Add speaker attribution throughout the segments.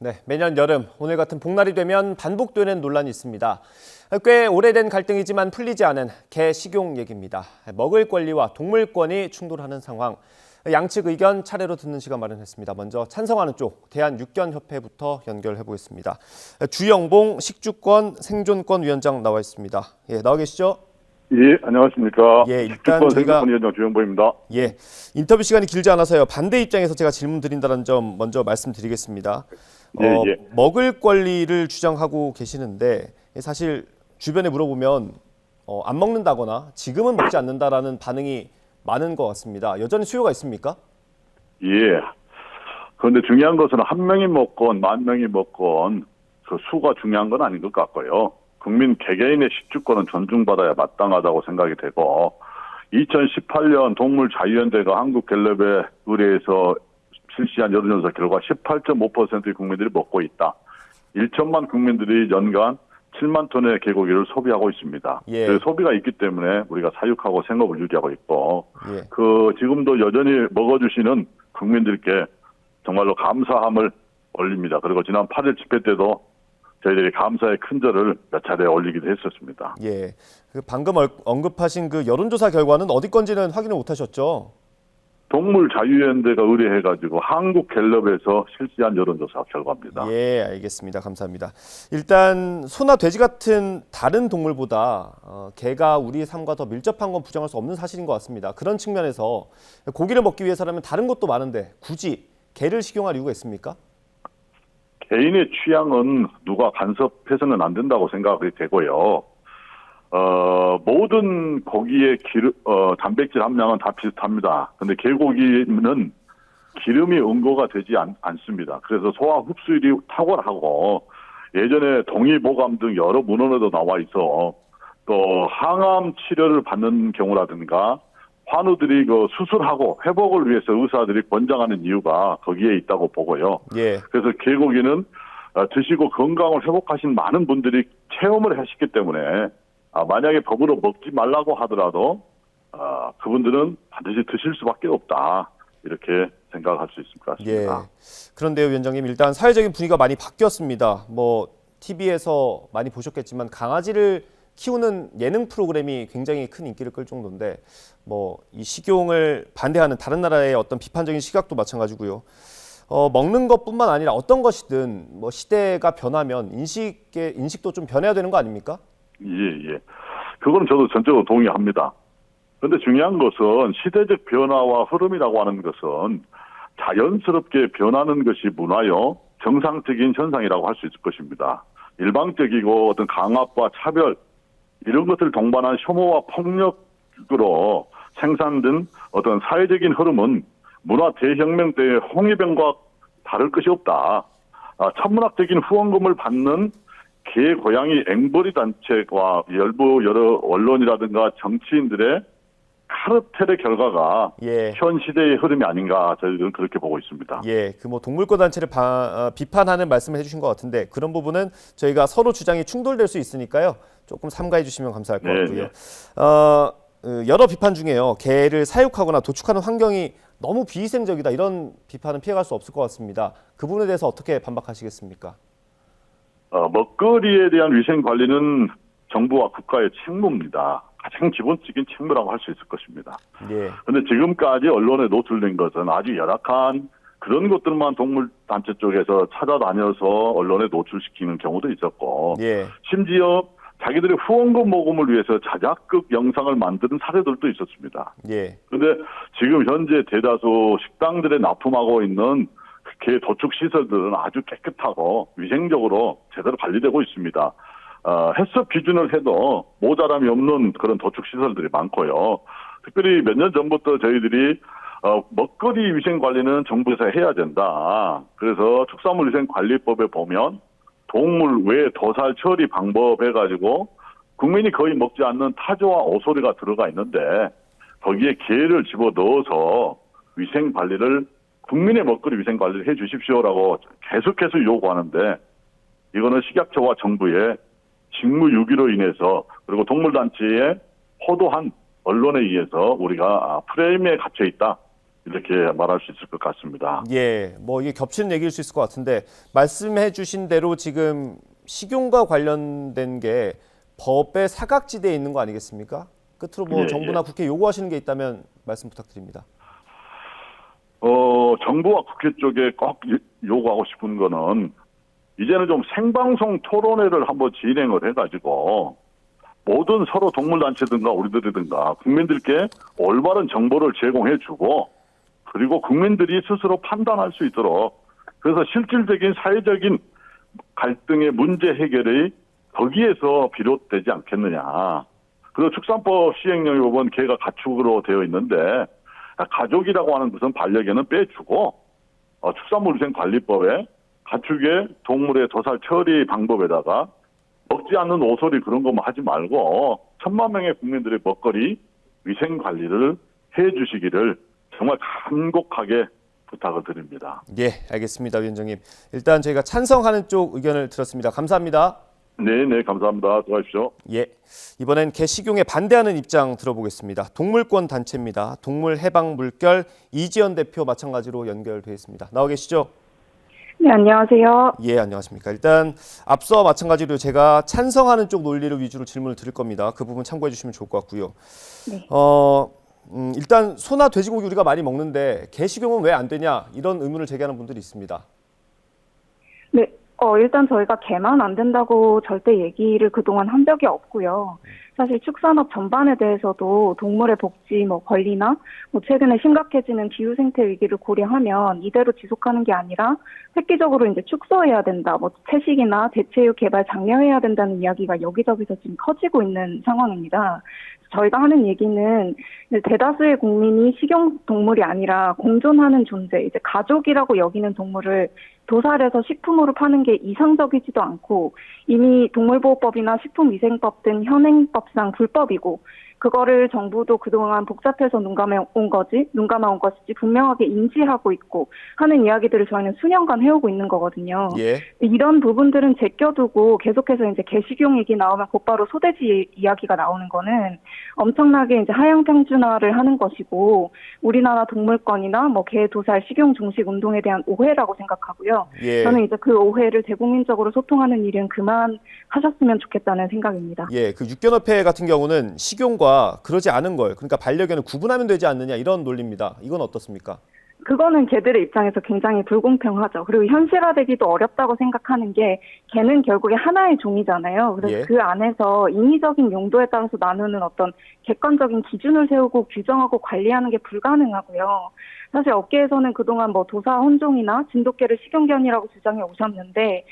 Speaker 1: 네, 매년 여름 오늘 같은 복날이 되면 반복되는 논란이 있습니다. 꽤 오래된 갈등이지만 풀리지 않은 개 식용 얘기입니다. 먹을 권리와 동물권이 충돌하는 상황. 양측 의견 차례로 듣는 시간 마련했습니다. 먼저 찬성하는 쪽 대한육견협회부터 연결해 보겠습니다. 주영봉 식주권 생존권 위원장 나와 있습니다. 예, 나와 계시죠?
Speaker 2: 예, 안녕하십니까.
Speaker 1: 예, 일단 저희가
Speaker 2: 위원장 주영보입니다.
Speaker 1: 예, 인터뷰 시간이 길지 않아서요. 반대 입장에서 제가 질문 드린다는 점 먼저 말씀드리겠습니다.
Speaker 2: 예.
Speaker 1: 먹을 권리를 주장하고 계시는데 사실 주변에 물어보면 안 먹는다거나 지금은 먹지 않는다라는 반응이 많은 것 같습니다. 여전히 수요가 있습니까?
Speaker 2: 예. 그런데 중요한 것은 한 명이 먹건 만 명이 먹건 그 수가 중요한 건 아닌 것 같고요. 국민 개개인의 식주권은 존중받아야 마땅하다고 생각이 되고 2018년 동물자유연대가 한국갤럽에 의뢰해서 실시한 여론조사 결과 18.5%의 국민들이 먹고 있다. 1천만 국민들이 연간 7만 톤의 개고기를 소비하고 있습니다.
Speaker 1: 예.
Speaker 2: 그 소비가 있기 때문에 우리가 사육하고 생업을 유지하고 있고
Speaker 1: 예.
Speaker 2: 지금도 여전히 먹어주시는 국민들께 정말로 감사함을 올립니다. 그리고 지난 8일 집회 때도 저희들이 감사의 큰절을 몇 차례 올리기도 했었습니다.
Speaker 1: 예, 방금 언급하신 그 여론조사 결과는 어디 건지는 확인을 못하셨죠?
Speaker 2: 동물자유연대가 의뢰해가지고 한국갤럽에서 실시한 여론조사 결과입니다.
Speaker 1: 예, 알겠습니다. 감사합니다. 일단 소나 돼지 같은 다른 동물보다 개가 우리의 삶과 더 밀접한 건 부정할 수 없는 사실인 것 같습니다. 그런 측면에서 고기를 먹기 위해서라면 다른 것도 많은데 굳이 개를 식용할 이유가 있습니까?
Speaker 2: 개인의 취향은 누가 간섭해서는 안 된다고 생각이 되고요. 모든 고기의 단백질 함량은 다 비슷합니다. 근데 개고기는 기름이 응고가 되지 않습니다. 그래서 소화 흡수율이 탁월하고 예전에 동의보감 등 여러 문헌에도 나와 있어 또 항암 치료를 받는 경우라든가 환우들이 수술하고 회복을 위해서 의사들이 권장하는 이유가 거기에 있다고 보고요.
Speaker 1: 예.
Speaker 2: 그래서 개고기는 드시고 건강을 회복하신 많은 분들이 체험을 하셨기 때문에 만약에 법으로 먹지 말라고 하더라도 그분들은 반드시 드실 수밖에 없다. 이렇게 생각할 수 있을 것 같습니다.
Speaker 1: 예. 그런데요, 위원장님, 일단 사회적인 분위기가 많이 바뀌었습니다. TV에서 많이 보셨겠지만 강아지를 키우는 예능 프로그램이 굉장히 큰 인기를 끌 정도인데 이 식용을 반대하는 다른 나라의 어떤 비판적인 시각도 마찬가지고요. 먹는 것뿐만 아니라 어떤 것이든 시대가 변하면 인식도 좀 변해야 되는 거 아닙니까?
Speaker 2: 예. 그건 저도 전적으로 동의합니다. 그런데 중요한 것은 시대적 변화와 흐름이라고 하는 것은 자연스럽게 변하는 것이 문화요. 정상적인 현상이라고 할 수 있을 것입니다. 일방적이고 어떤 강압과 차별 이런 것을 동반한 혐오와 폭력으로 생산된 어떤 사회적인 흐름은 문화 대혁명 때의 홍위병과 다를 것이 없다. 천문학적인 후원금을 받는 개, 고양이, 앵벌이 단체와 일부 여러 언론이라든가 정치인들의 카르텔의 결과가
Speaker 1: 예.
Speaker 2: 현 시대의 흐름이 아닌가 저희들은 그렇게 보고 있습니다.
Speaker 1: 예, 동물권 단체를 비판하는 말씀을 해주신 것 같은데 그런 부분은 저희가 서로 주장이 충돌될 수 있으니까요. 조금 삼가해 주시면 감사할 것 같고요. 여러 비판 중에요. 개를 사육하거나 도축하는 환경이 너무 비위생적이다 이런 비판은 피해갈 수 없을 것 같습니다. 그 부분에 대해서 어떻게 반박하시겠습니까?
Speaker 2: 먹거리에 대한 위생 관리는 정부와 국가의 책무입니다. 가장 기본적인 책무라고 할 수 있을 것입니다.
Speaker 1: 예.
Speaker 2: 그런데 지금까지 언론에 노출된 것은 아주 열악한 그런 것들만 동물단체 쪽에서 찾아다녀서 언론에 노출시키는 경우도 있었고
Speaker 1: 예.
Speaker 2: 심지어 자기들의 후원금 모금을 위해서 자작극 영상을 만드는 사례들도 있었습니다.
Speaker 1: 예.
Speaker 2: 그런데 지금 현재 대다수 식당들에 납품하고 있는 개 도축 시설들은 아주 깨끗하고 위생적으로 제대로 관리되고 있습니다. 해썹 기준을 해도 모자람이 없는 그런 도축 시설들이 많고요. 특별히 몇 년 전부터 저희들이 먹거리 위생 관리는 정부에서 해야 된다. 그래서 축산물위생관리법에 보면 동물 외 도살 처리 방법 해가지고 국민이 거의 먹지 않는 타조와 오소리가 들어가 있는데 거기에 개를 집어넣어서 위생 관리를 국민의 먹거리 위생 관리를 해 주십시오라고 계속해서 요구하는데 이거는 식약처와 정부의 직무유기로 인해서 그리고 동물단체의 호도한 언론에 의해서 우리가 프레임에 갇혀 있다. 이렇게 말할 수 있을 것 같습니다.
Speaker 1: 예, 뭐 이게 겹치는 얘기일 수 있을 것 같은데 말씀해 주신 대로 지금 식용과 관련된 게 법의 사각지대에 있는 거 아니겠습니까? 끝으로 뭐
Speaker 2: 예,
Speaker 1: 정부나 국회 요구하시는 게 있다면 말씀 부탁드립니다.
Speaker 2: 정부와 국회 쪽에 꼭 요구하고 싶은 거는 이제는 좀 생방송 토론회를 한번 진행을 해가지고 모든 서로 동물단체든가 우리들이든가 국민들께 올바른 정보를 제공해주고 그리고 국민들이 스스로 판단할 수 있도록 그래서 실질적인 사회적인 갈등의 문제 해결이 거기에서 비롯되지 않겠느냐. 그리고 축산법 시행령이 이번 개가 가축으로 되어 있는데 가족이라고 하는 무슨 반려견은 빼주고 축산물위생관리법에 가축의 동물의 도살 처리 방법에다가 먹지 않는 오소리 그런 것만 하지 말고 1,000만 명의 국민들의 먹거리 위생 관리를 해 주시기를 정말 간곡하게 부탁을 드립니다.
Speaker 1: 예, 알겠습니다, 위원장님. 일단 저희가 찬성하는 쪽 의견을 들었습니다. 감사합니다.
Speaker 2: 네, 감사합니다. 수고하십시오.
Speaker 1: 예, 이번엔 개 식용에 반대하는 입장 들어보겠습니다. 동물권 단체입니다. 동물해방물결 이지연 대표 마찬가지로 연결돼 있습니다. 나와 계시죠?
Speaker 3: 네, 안녕하세요.
Speaker 1: 예, 안녕하십니까. 일단 앞서 마찬가지로 제가 찬성하는 쪽 논리를 위주로 질문을 드릴 겁니다. 그 부분 참고해 주시면 좋을 것 같고요.
Speaker 3: 네.
Speaker 1: 일단 소나 돼지고기 우리가 많이 먹는데 개 식용은 왜 안 되냐 이런 의문을 제기하는 분들이 있습니다.
Speaker 3: 네, 일단 저희가 개만 안 된다고 절대 얘기를 그동안 한 적이 없고요. 사실 축산업 전반에 대해서도 동물의 복지, 권리나 최근에 심각해지는 기후 생태 위기를 고려하면 이대로 지속하는 게 아니라 획기적으로 이제 축소해야 된다, 채식이나 대체육 개발 장려해야 된다는 이야기가 여기저기서 지금 커지고 있는 상황입니다. 저희가 하는 얘기는 대다수의 국민이 식용 동물이 아니라 공존하는 존재, 이제 가족이라고 여기는 동물을 도살해서 식품으로 파는 게 이상적이지도 않고 이미 동물보호법이나 식품위생법 등 현행법상 불법이고 그거를 정부도 그동안 복잡해서 눈 감아 온 것이지 분명하게 인지하고 있고 하는 이야기들을 저희는 수년간 해오고 있는 거거든요.
Speaker 1: 예.
Speaker 3: 이런 부분들은 제껴두고 계속해서 이제 개식용 얘기 나오면 곧바로 소돼지 이야기가 나오는 거는 엄청나게 이제 하향 평준화를 하는 것이고 우리나라 동물권이나 개 도살 식용 중식 운동에 대한 오해라고 생각하고요.
Speaker 1: 예.
Speaker 3: 저는 이제 그 오해를 대국민적으로 소통하는 일은 그만하셨으면 좋겠다는 생각입니다.
Speaker 1: 예, 그 육견협회 같은 경우는 식용과 그러지 않은 걸, 그러니까 반려견을 구분하면 되지 않느냐 이런 논리입니다. 이건 어떻습니까?
Speaker 3: 그거는 개들의 입장에서 굉장히 불공평하죠. 그리고 현실화되기도 어렵다고 생각하는 게 개는 결국에 하나의 종이잖아요. 그래서
Speaker 1: 예.
Speaker 3: 그 안에서 인위적인 용도에 따라서 나누는 어떤 객관적인 기준을 세우고 규정하고 관리하는 게 불가능하고요. 사실 업계에서는 그동안 도사 혼종이나 진돗개를 식용견이라고 주장해 오셨는데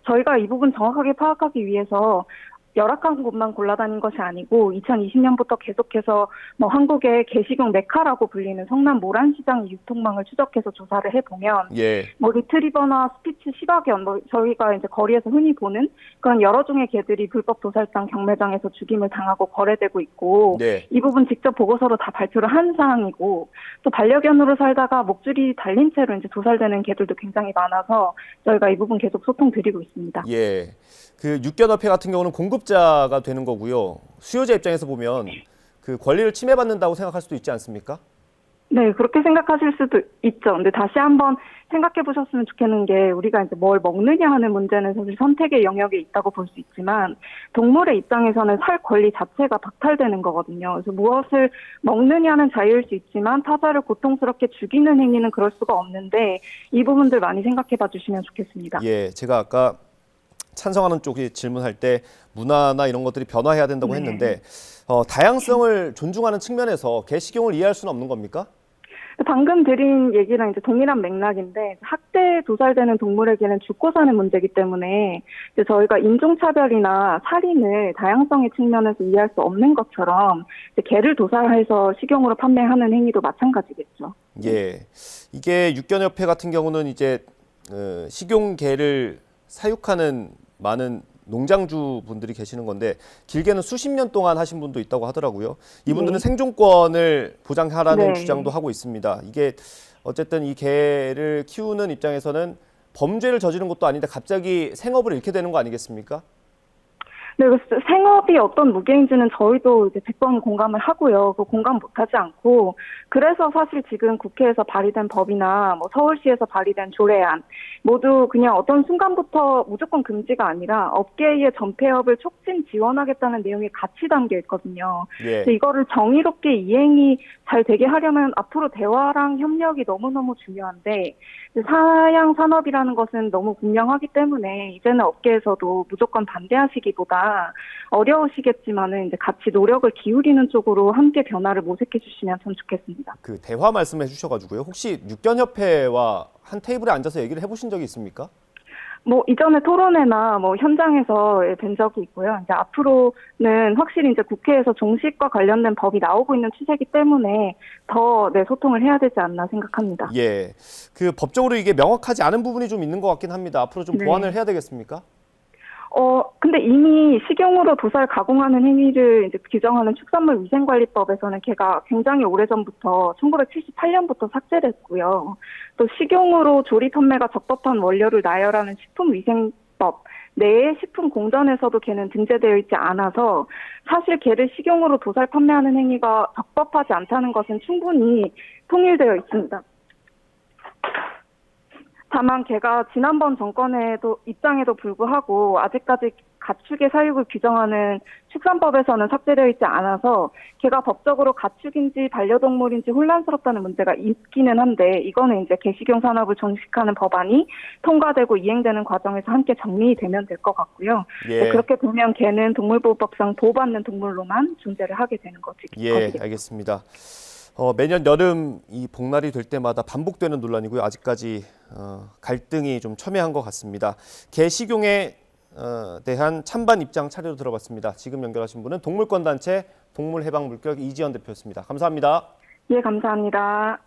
Speaker 3: 저희가 이 부분 정확하게 파악하기 위해서 열악한 곳만 골라다닌 것이 아니고 2020년부터 계속해서 한국의 개식용 메카라고 불리는 성남 모란시장의 유통망을 추적해서 조사를 해보면
Speaker 1: 예.
Speaker 3: 리트리버나 스피츠 시바견 저희가 이제 거리에서 흔히 보는 그런 여러 종의 개들이 불법 도살장 경매장에서 죽임을 당하고 거래되고 있고
Speaker 1: 네.
Speaker 3: 이 부분 직접 보고서로 다 발표를 한 사항이고 또 반려견으로 살다가 목줄이 달린 채로 이제 도살되는 개들도 굉장히 많아서 저희가 이 부분 계속 소통 드리고 있습니다.
Speaker 1: 예. 그 육견협회 같은 경우는 공급자가 되는 거고요. 수요자 입장에서 보면 그 권리를 침해받는다고 생각할 수도 있지 않습니까?
Speaker 3: 네, 그렇게 생각하실 수도 있죠. 근데 다시 한번 생각해 보셨으면 좋겠는 게 우리가 이제 뭘 먹느냐 하는 문제는 사실 선택의 영역에 있다고 볼 수 있지만 동물의 입장에서는 살 권리 자체가 박탈되는 거거든요. 그래서 무엇을 먹느냐는 자유일 수 있지만 타자를 고통스럽게 죽이는 행위는 그럴 수가 없는데 이 부분들 많이 생각해 봐 주시면 좋겠습니다.
Speaker 1: 예, 제가 아까 찬성하는 쪽이 질문할 때 문화나 이런 것들이 변화해야 된다고 했는데 다양성을 존중하는 측면에서 개식용을 이해할 수는 없는 겁니까?
Speaker 3: 방금 드린 얘기랑 이제 동일한 맥락인데 학대 도살되는 동물에게는 죽고 사는 문제이기 때문에 이제 저희가 인종차별이나 살인을 다양성의 측면에서 이해할 수 없는 것처럼 이제 개를 도살해서 식용으로 판매하는 행위도 마찬가지겠죠.
Speaker 1: 예, 이게 육견협회 같은 경우는 이제 식용개를 사육하는 많은 농장주 분들이 계시는 건데 길게는 수십 년 동안 하신 분도 있다고 하더라고요. 이분들은
Speaker 3: 네.
Speaker 1: 생존권을 보장하라는
Speaker 3: 네.
Speaker 1: 주장도 하고 있습니다. 이게 어쨌든 이 개를 키우는 입장에서는 범죄를 저지른 것도 아닌데 갑자기 생업을 잃게 되는 거 아니겠습니까?
Speaker 3: 네, 그래서 생업이 어떤 무게인지는 저희도 이제 100번 공감을 하고요. 그 공감 못하지 않고, 그래서 사실 지금 국회에서 발의된 법이나 뭐 서울시에서 발의된 조례안 모두 그냥 어떤 순간부터 무조건 금지가 아니라 업계의 전폐업을 촉진 지원하겠다는 내용이 같이 담겨 있거든요.
Speaker 1: 예.
Speaker 3: 그래서 이거를 정의롭게 이행이 잘 되게 하려면 앞으로 대화랑 협력이 너무너무 중요한데, 사양 산업이라는 것은 너무 분명하기 때문에 이제는 업계에서도 무조건 반대하시기보다 어려우시겠지만은 이제 같이 노력을 기울이는 쪽으로 함께 변화를 모색해 주시면 참 좋겠습니다.
Speaker 1: 그 대화 말씀해 주셔가지고요. 혹시 육견협회와 한 테이블에 앉아서 얘기를 해보신 적이 있습니까?
Speaker 3: 뭐 이전에 토론회나 뭐 현장에서 뵌 적이 있고요. 이제 앞으로는 확실히 이제 국회에서 종식과 관련된 법이 나오고 있는 추세이기 때문에 더 소통을 해야 되지 않나 생각합니다.
Speaker 1: 예. 그 법적으로 이게 명확하지 않은 부분이 좀 있는 것 같긴 합니다. 앞으로 좀
Speaker 3: 네.
Speaker 1: 보완을 해야 되겠습니까?
Speaker 3: 근데 이미 식용으로 도살 가공하는 행위를 이제 규정하는 축산물위생관리법에서는 걔가 굉장히 오래전부터 1978년부터 삭제됐고요. 또 식용으로 조리 판매가 적법한 원료를 나열하는 식품위생법 내에 식품공전에서도 걔는 등재되어 있지 않아서 사실 걔를 식용으로 도살 판매하는 행위가 적법하지 않다는 것은 충분히 통일되어 있습니다. 다만 걔가 지난번 정권에도 입장에도 불구하고 아직까지 가축의 사육을 규정하는 축산법에서는 삭제되어 있지 않아서 걔가 법적으로 가축인지 반려동물인지 혼란스럽다는 문제가 있기는 한데 이거는 이제 개식용 산업을 종식하는 법안이 통과되고 이행되는 과정에서 함께 정리되면 될 것 같고요.
Speaker 1: 예.
Speaker 3: 그렇게 되면 걔는 동물보호법상 보호받는 동물로만 존재를 하게 되는
Speaker 1: 예,
Speaker 3: 것이겠죠.
Speaker 1: 알겠습니다. 매년 여름 이 복날이 될 때마다 반복되는 논란이고요. 아직까지 갈등이 좀 첨예한 것 같습니다. 개식용에 대한 찬반 입장 차례로 들어봤습니다. 지금 연결하신 분은 동물권단체 동물해방물결 이지연 대표였습니다. 감사합니다.
Speaker 3: 예, 감사합니다.